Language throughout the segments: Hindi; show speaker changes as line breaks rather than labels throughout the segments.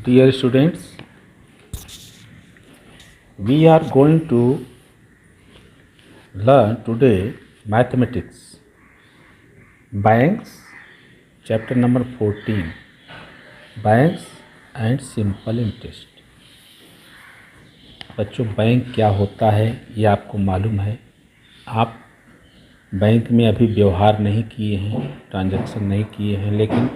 Dear students, we are going to learn today mathematics, banks, chapter number 14, banks and simple interest. बच्चों, बैंक क्या होता है ये आपको मालूम है। आप बैंक में अभी व्यवहार नहीं किए हैं, ट्रांजैक्शन नहीं किए हैं, लेकिन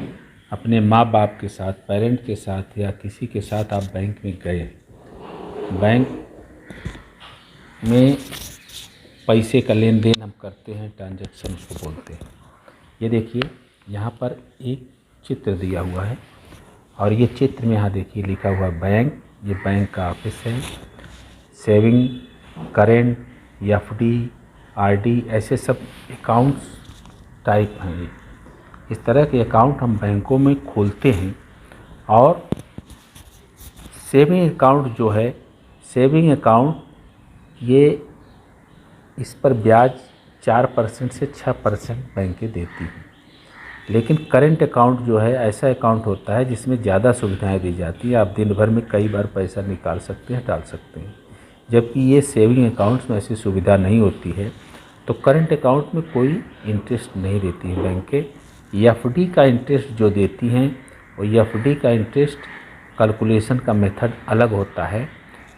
अपने माँ बाप के साथ, पेरेंट के साथ या किसी के साथ आप बैंक में गए। बैंक में पैसे का लेन देन हम करते हैं, ट्रांजैक्शन उसको बोलते हैं। ये देखिए, यहाँ पर एक चित्र दिया हुआ है और ये चित्र में यहाँ देखिए लिखा हुआ बैंक। ये बैंक का ऑफिस है। सेविंग, करेंट, एफडी, आरडी ऐसे सब अकाउंट्स टाइप हैं। ये इस तरह के अकाउंट हम बैंकों में खोलते हैं। और सेविंग अकाउंट जो है, सेविंग अकाउंट ये इस पर ब्याज 4% से 6% बैंकें देती हैं। लेकिन करेंट अकाउंट जो है ऐसा अकाउंट होता है जिसमें ज़्यादा सुविधाएं दी जाती हैं। आप दिन भर में कई बार पैसा निकाल सकते हैं, डाल सकते हैं। जबकि ये सेविंग अकाउंट्स में ऐसी सुविधा नहीं होती है। तो करंट अकाउंट में कोई इंटरेस्ट नहीं देती है बैंकें। एफडी का इंटरेस्ट जो देती हैं, वो एफडी का इंटरेस्ट कैलकुलेशन का मेथड अलग होता है,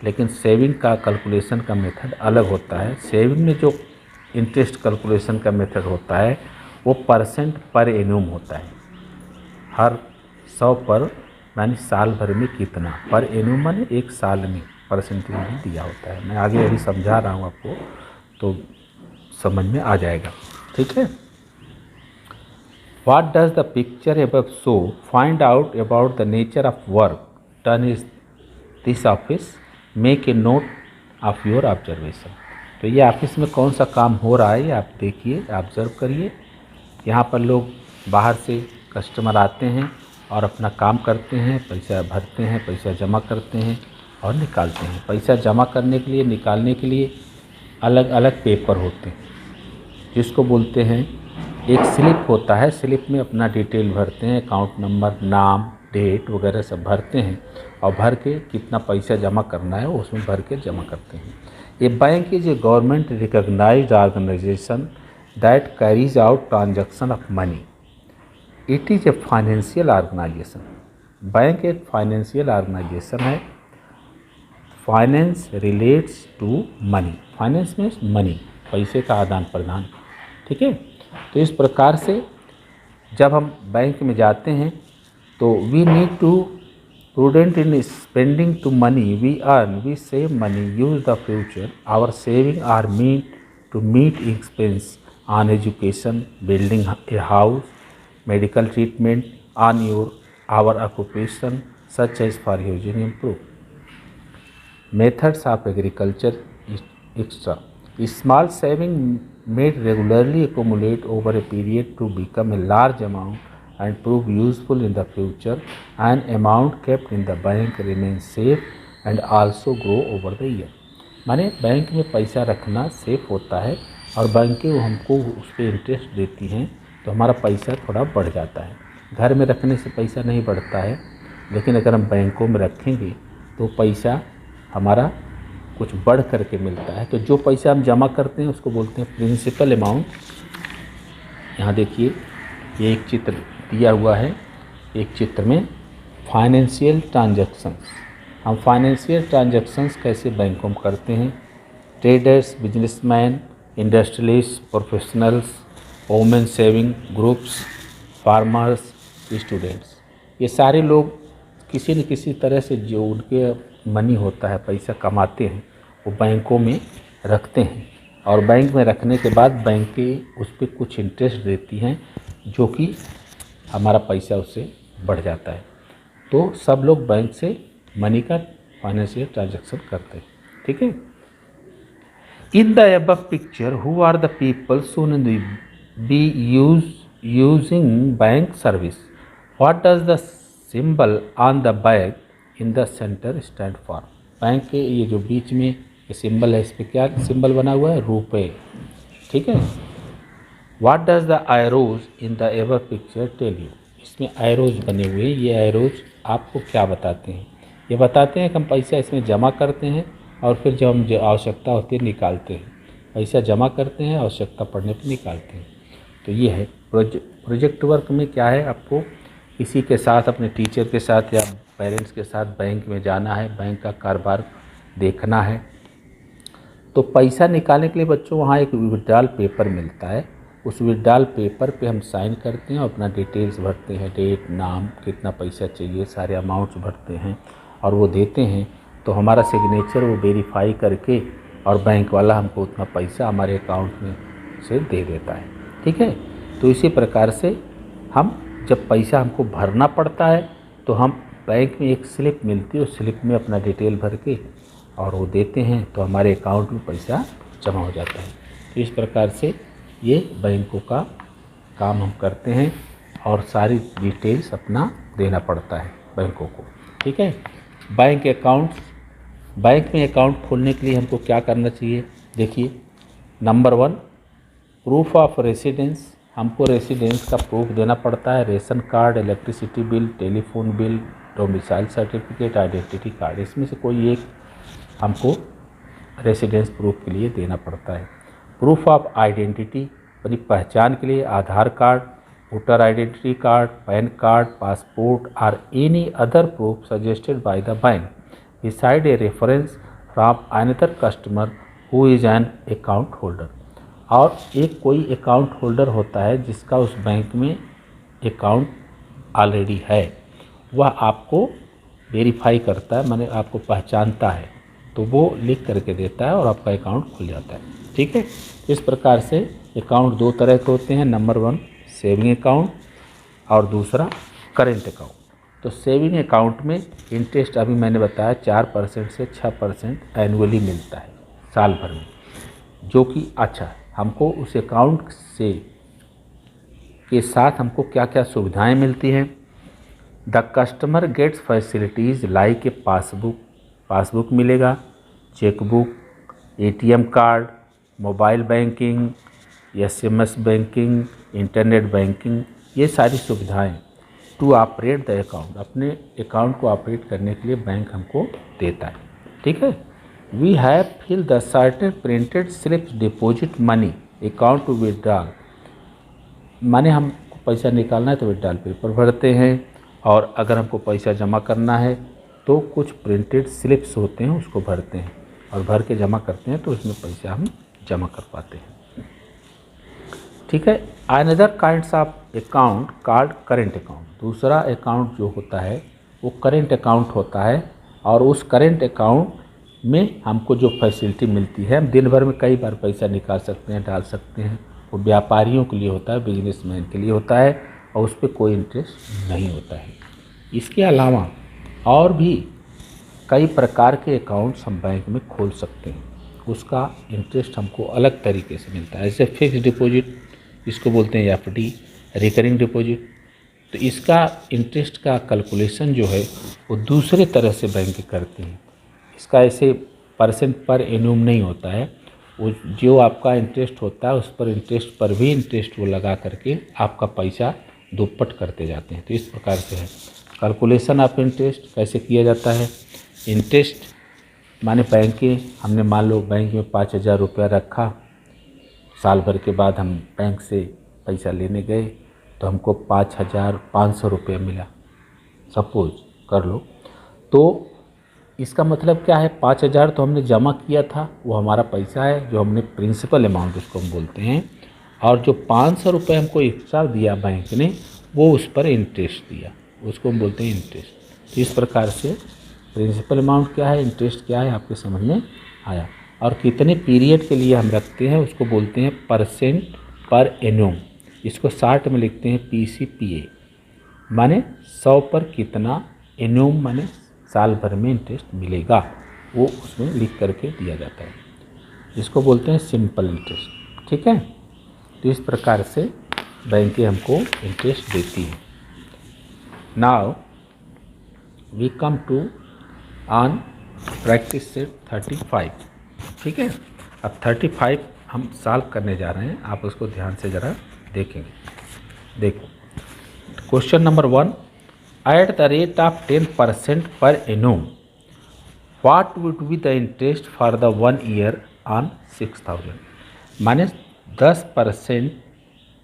लेकिन सेविंग का कैलकुलेशन का मेथड अलग होता है। सेविंग में जो इंटरेस्ट कैलकुलेशन का मेथड होता है वो परसेंट पर एनुम होता है। हर 100 पर यानी साल भर में कितना, पर एनुम माने एक साल में परसेंटेज में दिया होता है। मैं आगे अभी समझा रहा हूँ आपको, तो समझ में आ जाएगा। ठीक है। What does the picture above show? Find out about the nature of work done in this office. Make a note of your observation. तो ये ऑफिस में कौन सा काम हो रहा है ये आप देखिए, ऑब्जर्व करिए। यहाँ पर लोग बाहर से कस्टमर आते हैं और अपना काम करते हैं, पैसा भरते हैं, पैसा जमा करते हैं और निकालते हैं। पैसा जमा करने के लिए, निकालने के लिए अलग अलग पेपर होते हैं जिसको बोलते हैं, एक स्लिप होता है। स्लिप में अपना डिटेल भरते हैं, अकाउंट नंबर, नाम, डेट वगैरह सब भरते हैं और भर के कितना पैसा जमा करना है उसमें भर के जमा करते हैं। ये bank is a government recognised organisation that carries out transaction of money. It is a financial organisation. Bank एक फाइनेंशियल ऑर्गेनाइजेशन है। Finance relates to money. Finance means money, पैसे का आदान प्रदान। ठीक है। तो इस प्रकार से जब हम बैंक में जाते हैं तो we need to prudent in spending to money we earn, we save money, use the future. Our saving are mean to meet expense on education, building a house, medical treatment, on our occupation such as for using improve methods of agriculture extra. Small saving made regularly accumulate over a period to become a large amount and prove useful in the future. An amount kept in the bank remains safe and also grow over the year. माने बैंक में पैसा रखना सेफ होता है और बैंकें हमको उस पर इंटरेस्ट देती हैं, तो हमारा पैसा थोड़ा बढ़ जाता है। घर में रखने से पैसा नहीं बढ़ता है, लेकिन अगर हम बैंकों में रखेंगे तो पैसा हमारा कुछ बढ़ करके मिलता है। तो जो पैसा हम जमा करते हैं उसको बोलते हैं प्रिंसिपल अमाउंट। यहाँ देखिए, ये एक चित्र दिया हुआ है। एक चित्र में फाइनेंशियल ट्रांजैक्शंस, हम फाइनेंशियल ट्रांजैक्शंस कैसे बैंकों में करते हैं। Traders, businessman, industrialist, professionals, women saving groups, farmers, students, ये सारे लोग किसी न किसी तरह से जो उनके मनी होता है, पैसा कमाते हैं, वो बैंकों में रखते हैं। और बैंक में रखने के बाद बैंकें उस पर कुछ इंटरेस्ट देती हैं, जो कि हमारा पैसा उससे बढ़ जाता है। तो सब लोग बैंक से मनी का फाइनेंशियल ट्रांजैक्शन करते हैं। ठीक है। In the above picture who are the people seen in be using bank service. What does the symbol on the bag in the centre stand for. Bank के ये जो बीच में ये सिंबल है, इस पर क्या सिंबल बना हुआ है, रुपये। ठीक है। What does the arrows in the ever picture tell you. इसमें एरोज बने हुए हैं। ये एरोज आपको क्या बताते हैं? ये बताते हैं कि हम पैसा इसमें जमा करते हैं और फिर जब हम आवश्यकता होती है निकालते हैं। पैसा जमा करते हैं, आवश्यकता पड़ने पर निकालते हैं। तो ये है प्रोजेक्ट वर्क में क्या है, आपको किसी के साथ, अपने टीचर के साथ या पेरेंट्स के साथ बैंक में जाना है, बैंक का कारोबार देखना है। तो पैसा निकालने के लिए बच्चों वहाँ एक विड्रॉल पेपर मिलता है। उस विड्रॉल पेपर पे हम साइन करते हैं और अपना डिटेल्स भरते हैं, डेट, नाम, कितना पैसा चाहिए, सारे अमाउंट्स भरते हैं और वो देते हैं। तो हमारा सिग्नेचर वो वेरीफाई करके और बैंक वाला हमको उतना पैसा हमारे अकाउंट में से दे देता है। ठीक है। तो इसी प्रकार से हम जब पैसा हमको भरना पड़ता है तो हम बैंक में एक स्लिप मिलती है, उस स्लिप में अपना डिटेल भर के और वो देते हैं तो हमारे अकाउंट में पैसा जमा हो जाता है। तो इस प्रकार से ये बैंकों का काम हम करते हैं और सारी डिटेल्स अपना देना पड़ता है बैंकों को। ठीक है। बैंक में अकाउंट खोलने के लिए हमको क्या करना चाहिए? देखिए, नंबर 1 प्रूफ ऑफ रेसिडेंस। हमको रेसिडेंस का प्रूफ देना पड़ता है। Ration card, electricity bill, telephone bill, domicile certificate, identity card, इसमें से कोई एक हमको रेसिडेंस प्रूफ के लिए देना पड़ता है। प्रूफ ऑफ आइडेंटिटी, अपनी पहचान के लिए Aadhaar card, voter identity card, PAN card, passport और any other proof suggested by the bank beside a reference from another customer who is an account holder. और एक कोई अकाउंट होल्डर होता है जिसका उस बैंक में अकाउंट ऑलरेडी है, वह आपको वेरीफाई करता है, माने आपको पहचानता है, तो वो लिख करके देता है और आपका अकाउंट खुल जाता है। ठीक है। इस प्रकार से अकाउंट 2 तरह के होते हैं। नंबर 1 सेविंग अकाउंट और दूसरा करेंट अकाउंट। तो सेविंग अकाउंट में इंटरेस्ट अभी मैंने बताया 4% से 6% एनुअली मिलता है साल भर में, जो कि अच्छा है। हमको उस अकाउंट से के साथ हमको क्या क्या सुविधाएं मिलती हैं? The customer gets facilities like a passbook मिलेगा, chequebook, ATM card, mobile banking, SMS banking, internet banking, ये सारी सुविधाएं टू ऑपरेट द अकाउंट, अपने अकाउंट को ऑपरेट करने के लिए बैंक हमको देता है। ठीक है। We have fill the certain printed slips deposit money account to withdrawal, माने हमको पैसा निकालना है तो विड्रॉल पेपर भरते हैं, और अगर हमको पैसा जमा करना है तो कुछ प्रिंटेड स्लिप्स होते हैं उसको भरते हैं और भर के जमा करते हैं, तो उसमें पैसा हम जमा कर पाते हैं। ठीक है। Another kinds of account card current account, दूसरा अकाउंट जो होता है वो करेंट अकाउंट होता है, और उस करेंट अकाउंट में हमको जो फैसिलिटी मिलती है, हम दिन भर में कई बार पैसा निकाल सकते हैं, डाल सकते हैं। वो व्यापारियों के लिए होता है, बिजनेसमैन के लिए होता है, और उस पर कोई इंटरेस्ट नहीं होता है। इसके अलावा और भी कई प्रकार के अकाउंट्स हम बैंक में खोल सकते हैं, उसका इंटरेस्ट हमको अलग तरीके से मिलता है। जैसे फिक्स डिपॉजिट, इसको बोलते हैं एफडी, रिकरिंग डिपॉजिट। तो इसका इंटरेस्ट का कैलकुलेशन जो है वो दूसरे तरह से बैंक करते हैं। इसका ऐसे परसेंट पर एनुम नहीं होता है, वो जो आपका इंटरेस्ट होता है उस पर इंटरेस्ट पर भी इंटरेस्ट वो लगा करके आपका पैसा दुप्पट करते जाते हैं। तो इस प्रकार से है कैलकुलेशन ऑफ इंटरेस्ट। कैसे किया जाता है? इंटरेस्ट माने हमने मान लो बैंक में 5,000 रुपया रखा, साल भर के बाद हम बैंक से पैसा लेने गए तो हमको 5,500 रुपया मिला, सपोज कर लो। तो इसका मतलब क्या है? 5,000 तो हमने जमा किया था, वो हमारा पैसा है, जो हमने प्रिंसिपल अमाउंट उसको हम बोलते हैं, और जो 500 रुपये हमको एक्स्ट्रा दिया बैंक ने, वो उस पर इंटरेस्ट दिया, उसको हम बोलते हैं इंटरेस्ट। तो इस प्रकार से प्रिंसिपल अमाउंट क्या है, इंटरेस्ट क्या है, आपके समझ में आया। और कितने पीरियड के लिए हम रखते हैं उसको बोलते हैं परसेंट पर एनुम। इसको शार्ट में लिखते हैं PCPA, माने 100 पर कितना एनुम, माने साल भर में इंटरेस्ट मिलेगा, वो उसमें लिख करके दिया जाता है। इसको बोलते हैं सिंपल इंटरेस्ट। ठीक है। तो इस प्रकार से बैंकें हमको इंटरेस्ट देती हैं। Now we come to on practice set 35। ठीक है। अब 35 हम सॉल्व करने जा रहे हैं, आप उसको ध्यान से ज़रा देखेंगे। देखो, question number 1, at the rate of 10% per annum what would be the interest for the 1 year on 6000। माने 10%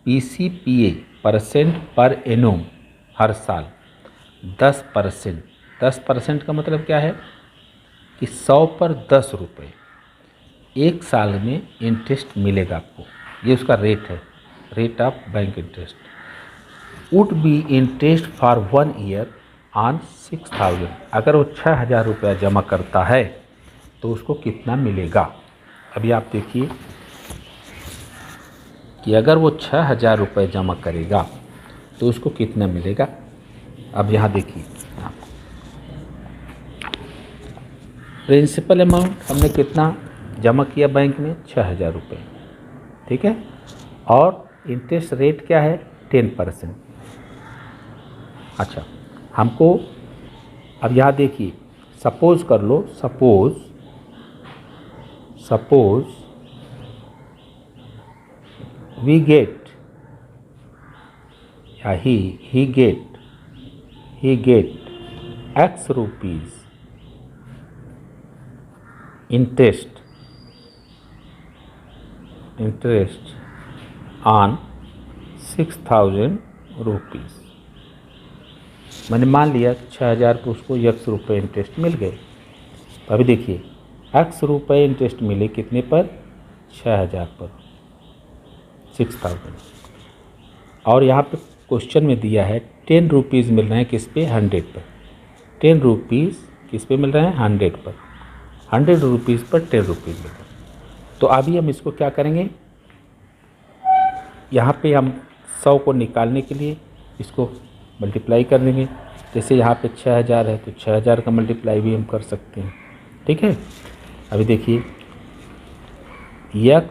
PCPA परसेंट पर एनम हर साल 10% का मतलब क्या है कि 100 पर 10 रुपये एक साल में इंटरेस्ट मिलेगा आपको। ये उसका रेट है, rate of bank interest. Would be interest for 1 year on 6000। अगर वो 6000 रुपया जमा करता है तो उसको कितना मिलेगा। अभी आप देखिए कि अगर वो 6000 रुपये जमा करेगा तो उसको कितना मिलेगा। अब यहाँ देखिए, प्रिंसिपल अमाउंट हमने कितना जमा किया बैंक में, 6000 रुपये, ठीक है। और इंटरेस्ट रेट क्या है, 10%। अच्छा, हमको अब यहाँ देखिए, सपोज कर लो, सपोज वी गेट या he get X rupees interest on 6000 rupees. मैंने मान लिया 6000 पर उसको X रुपये इंटरेस्ट मिल गए। तो अभी देखिए X रुपये इंटरेस्ट मिले कितने पर, 6000 पर, 6000। और यहाँ पे क्वेश्चन में दिया है 10 रुपीज़ मिल रहे हैं किस पे, 100 पर। 10 रुपीज़ किस पे मिल रहे हैं, 100 पर। 100 रुपीज़ पर 10 रुपीज़ मिल रहे हैं। तो अभी हम इसको क्या करेंगे, यहाँ पे हम 100 को निकालने के लिए इसको मल्टीप्लाई कर देंगे। जैसे यहाँ पे 6000 है तो 6000 का मल्टीप्लाई भी हम कर सकते हैं, ठीक है। अभी देखिए X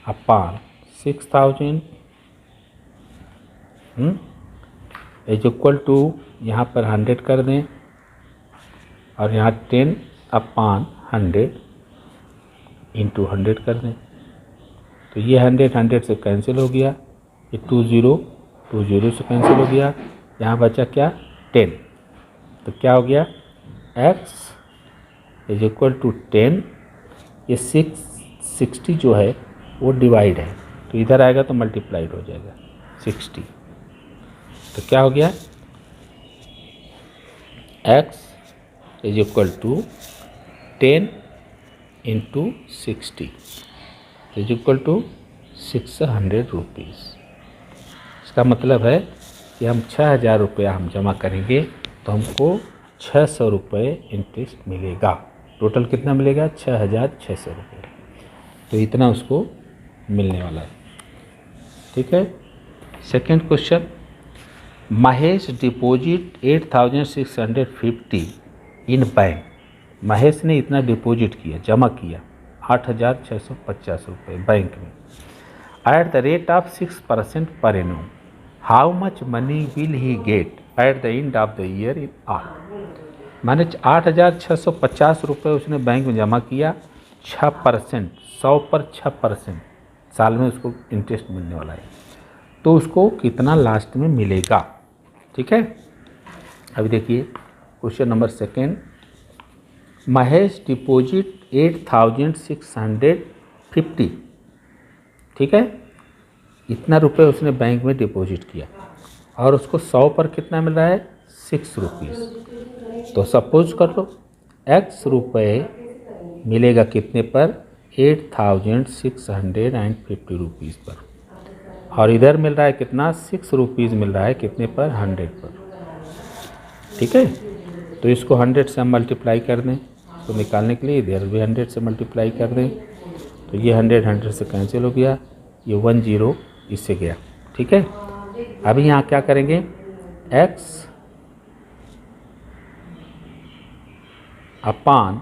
upon 6000 is equal to, यहाँ पर 100 कर दें और यहाँ 10 अपॉन 100 इंटू 100 कर दें। तो ये 100 से कैंसिल हो गया, ये 20 से कैंसिल हो गया, यहाँ बचा क्या, 10। तो क्या हो गया, x इज इक्वल टू 10। ये 60 जो है वो डिवाइड है तो इधर आएगा तो मल्टीप्लाइड हो जाएगा 60। तो क्या हो गया, x is equal to 10 into 60 is equal to 600 rupees. इसका मतलब है कि हम 6000 रुपया हम जमा करेंगे तो हमको 600 रुपये इंटरेस्ट मिलेगा। टोटल कितना मिलेगा, 6600 रुपये। तो इतना उसको मिलने वाला है, ठीक है। सेकंड क्वेश्चन, महेश डिपॉजिट 8650 इन बैंक। महेश ने इतना डिपॉजिट किया, जमा किया 8650 रुपये बैंक में at the rate of 6% per annum. How much money will he get at the end of the year in all. माने 8650 रुपये उसने बैंक में जमा किया, 6%, 100 पर 6% साल में उसको इंटरेस्ट मिलने वाला है। तो उसको कितना लास्ट में मिलेगा, ठीक है। अभी देखिए question number second, Mahesh deposit 8650, ठीक है। इतना रुपए उसने बैंक में डिपॉजिट किया और उसको 100 पर कितना मिल रहा है, 6 रुपीज़। तो सपोज कर लो x रुपये मिलेगा कितने पर, 8650 रुपीज़ पर। और इधर मिल रहा है कितना, 6 रुपीज़ मिल रहा है कितने पर, 100 पर, ठीक है। तो इसको 100 से हम मल्टीप्लाई कर दें, तो निकालने के लिए इधर भी 100 से मल्टीप्लाई कर दें। तो ये 100 से कैंसिल हो गया, ये 10 इससे गया, ठीक है। अभी यहाँ क्या करेंगे, x upon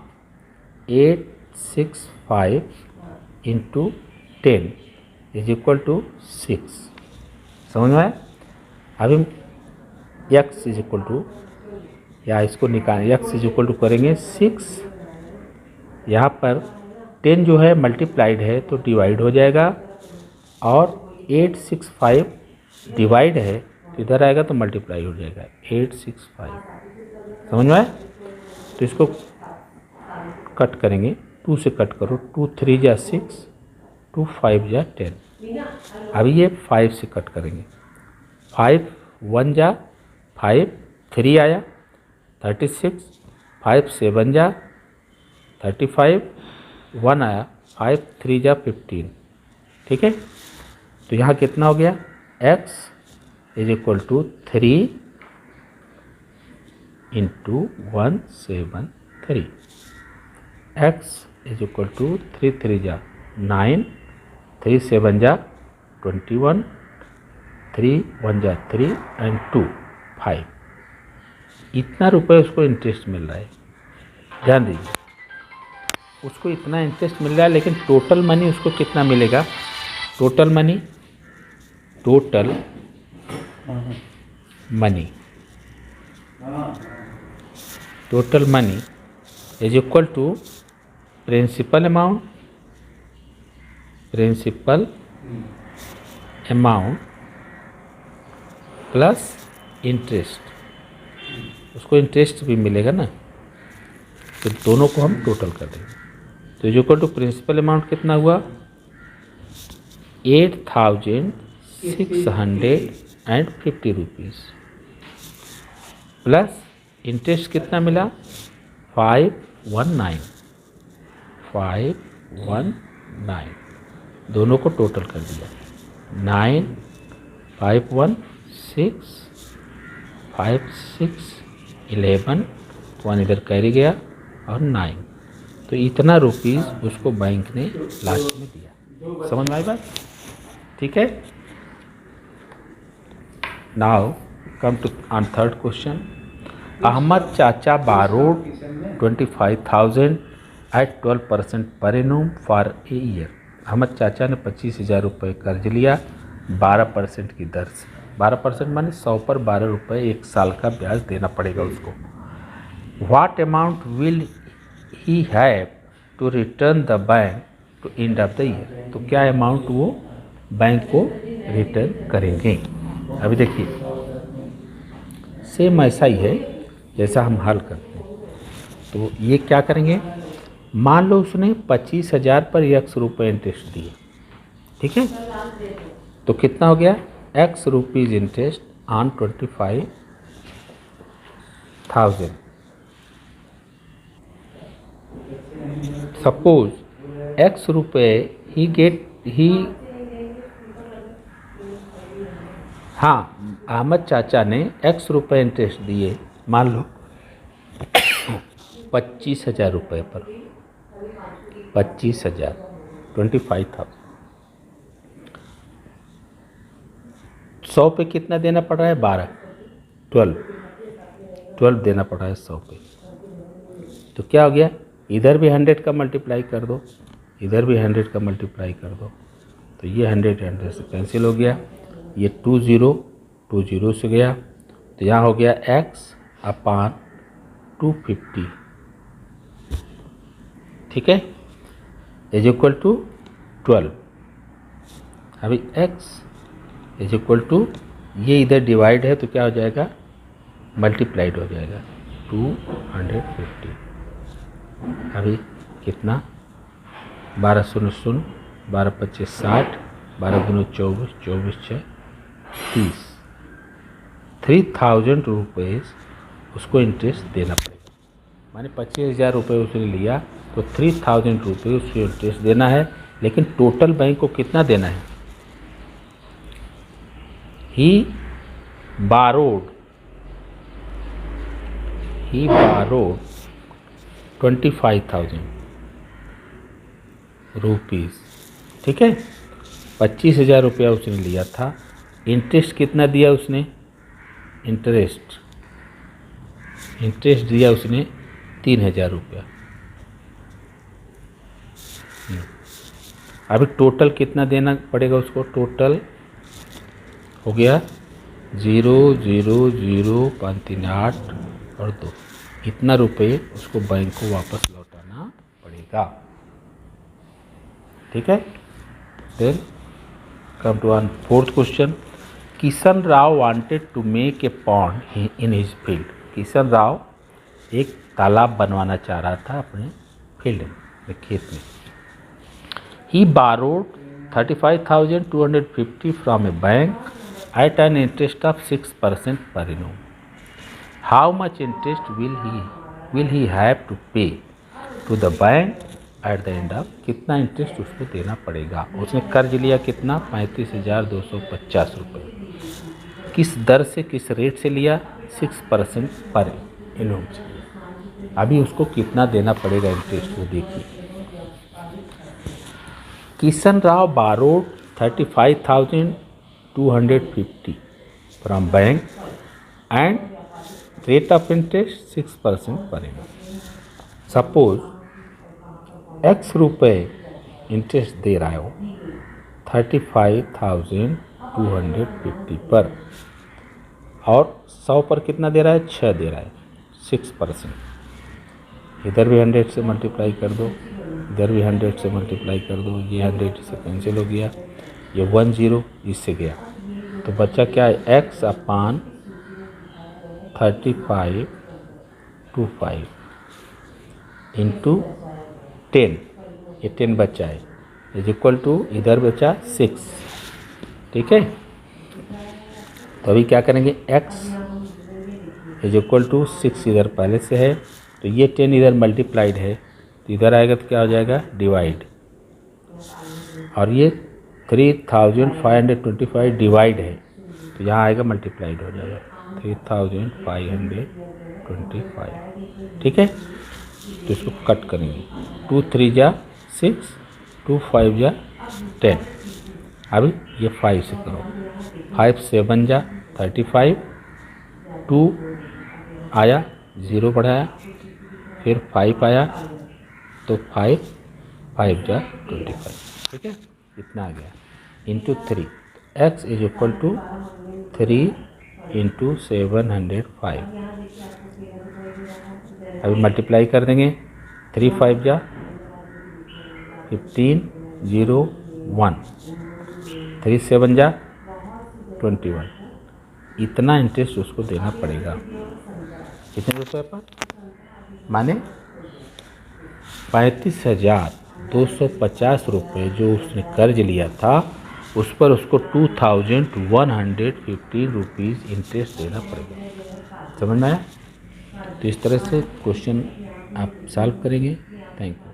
865 into 10 is equal to 6। समझ में आया। अभी x इज इक्वल टू, या इसको निकाल, x इज इक्वल टू करेंगे 6, यहाँ पर 10 जो है मल्टीप्लाइड है तो डिवाइड हो जाएगा, और 865 डिवाइड है तो इधर आएगा तो मल्टीप्लाई हो जाएगा 865। समझ में आया? तो इसको कट करेंगे, 2 से कट करो, 2 3 जा 6, 2 5 जा 10। अभी ये 5 से कट करेंगे, 5 1 जा 5, 3 आया 36, 5 7 जा 35, 1 आया, 5 3 जा 15। ठीक है, तो यहाँ कितना हो गया, x is equal to 3 into 173। x is equal to 3 3 जा 9, 3 7 जा 21, 3 1 जा 3 एंड 2 5। इतना रुपए उसको इंटरेस्ट मिल रहा है, ध्यान दीजिए, उसको इतना इंटरेस्ट मिल रहा है, लेकिन टोटल मनी उसको कितना मिलेगा? Total money is equal to principal amount plus interest. उसको इंटरेस्ट भी मिलेगा ना, तो दोनों को हम टोटल कर देंगे। तो is equal to principal amount कितना हुआ, 8,650 रुपीज़, प्लस इंटरेस्ट कितना मिला, 519। दोनों को टोटल कर दिया, 9 5 1 6 5 6 11, 1 इधर कैरी गया और 9। तो इतना रुपीज़ उसको बैंक ने लास्ट में दिया। समझ में आई बात? ठीक है। Now come to on third question. Ahmad चाचा borrowed 25,000 at 12% per annum for a year. Ahmad चाचा ने 25,000 रुपये कर्ज लिया 12% की दर से। 12% माने 100 पर 12 रुपये 1 साल का ब्याज देना पड़ेगा उसको। What amount will he have to return the bank to end of the year. तो क्या अमाउंट वो बैंक को रिटर्न करेंगे। अभी देखिए सेम ऐसा ही है जैसा हम हल करते हैं। तो ये क्या करेंगे, मान लो उसने 25,000 पर x रुपये इंटरेस्ट दिए, ठीक है, तो कितना हो गया, x rupees interest on 25,000। Suppose x रुपये अहमद चाचा ने x रुपये इंटरेस्ट दिए, मान लो 25,000 रुपये पर, 25,000 25,000। 100 पे कितना देना पड़ रहा है, 12 देना पड़ रहा है 100 पे। तो क्या हो गया, इधर भी 100 का मल्टीप्लाई कर दो, इधर भी 100 का मल्टीप्लाई कर दो, तो ये 100 से कैंसिल हो गया, ये 2 से गया, तो यहाँ हो गया x अपान 250, ठीक है, इज इक्वल टू 12। अभी x इज इक्वल टू, ये इधर डिवाइड है तो क्या हो जाएगा, मल्टीप्लाइड हो जाएगा 250। अभी कितना, 12 0 0, 12 25 60, 12 दूनी 24, 24 6 30। 3,000 रुपीज़ उसको इंटरेस्ट देना पड़ेगा। माने 25,000 रुपये उसने लिया तो 3,000 रुपये उसको इंटरेस्ट देना है, लेकिन टोटल बैंक को कितना देना है। ही बारोड 25,000 रुपीज़, ठीक है, 25,000 रुपया उसने लिया था। इंटरेस्ट कितना दिया उसने, इंटरेस्ट दिया उसने 3,000 रुपया। अभी टोटल कितना देना पड़ेगा उसको, टोटल हो गया 0 0 0 5 3 8 और 2। इतना रुपये उसको बैंक को वापस लौटाना पड़ेगा, ठीक है। Then come to one fourth question. Kishan Rao wanted to make a pond in his field. Kishan Rao एक तालाब बनवाना चाह रहा था अपने फील्ड में, खेत में। He borrowed 35,250 from a bank at an interest of 6% per annum. How much interest will he have to pay to the bank at the end of, कितना इंटरेस्ट उसको देना पड़ेगा। उसने कर्ज लिया कितना, 35,250 रुपये। किस दर से, किस रेट से लिया, 6% पर एनम से। अभी उसको कितना देना पड़ेगा इंटरेस्ट, वो देखिए। Kishan Rao borrowed 35,250 from bank and rate of interest 6% per annum. Suppose x रुपये इंटरेस्ट दे रहा हो 35,250 पर, और 100 पर कितना दे रहा है, 6 दे रहा है, 6%। इधर भी 100 से मल्टीप्लाई कर दो, इधर भी 100 से मल्टीप्लाई कर दो, ये 100 से कैंसिल हो गया, ये 10 इससे गया, तो बच्चा क्या है, x अपान 3525 इंटू 10, ये 10 बचा है, इज इक्वल टू इधर बचा 6। ठीक है, तो अभी क्या करेंगे, x इज इक्वल टू 6 इधर पहले से है, तो ये 10 इधर मल्टीप्लाइड है, तो इधर आएगा तो क्या हो जाएगा, डिवाइड, और ये 3,525 डिवाइड है, तो यहाँ आएगा मल्टीप्लाइड हो जाएगा 3,525। ठीक है, तो इसको कट करेंगे, 2 3 जा 6, 2 5 जा 10। अभी ये 5 से करो, 5 7 जा 35, 2 आया 0 बढ़ाया, फिर 5 आया, तो 5 जा 25। ठीक है, इतना आ गया, into 3, x is equal to 3 into 705। अभी मल्टीप्लाई कर देंगे, 3 5 जा 15, 0 1, 3 7 जा 21। इतना इंटरेस्ट उसको देना पड़ेगा, कितने रुपये पर, माने 35,250 रुपये जो उसने कर्ज लिया था, उस पर उसको 2,115 रुपीज़ इंटरेस्ट देना पड़ेगा। समझ में आया? तो इस तरह से क्वेश्चन आप सॉल्व करेंगे। Thank you.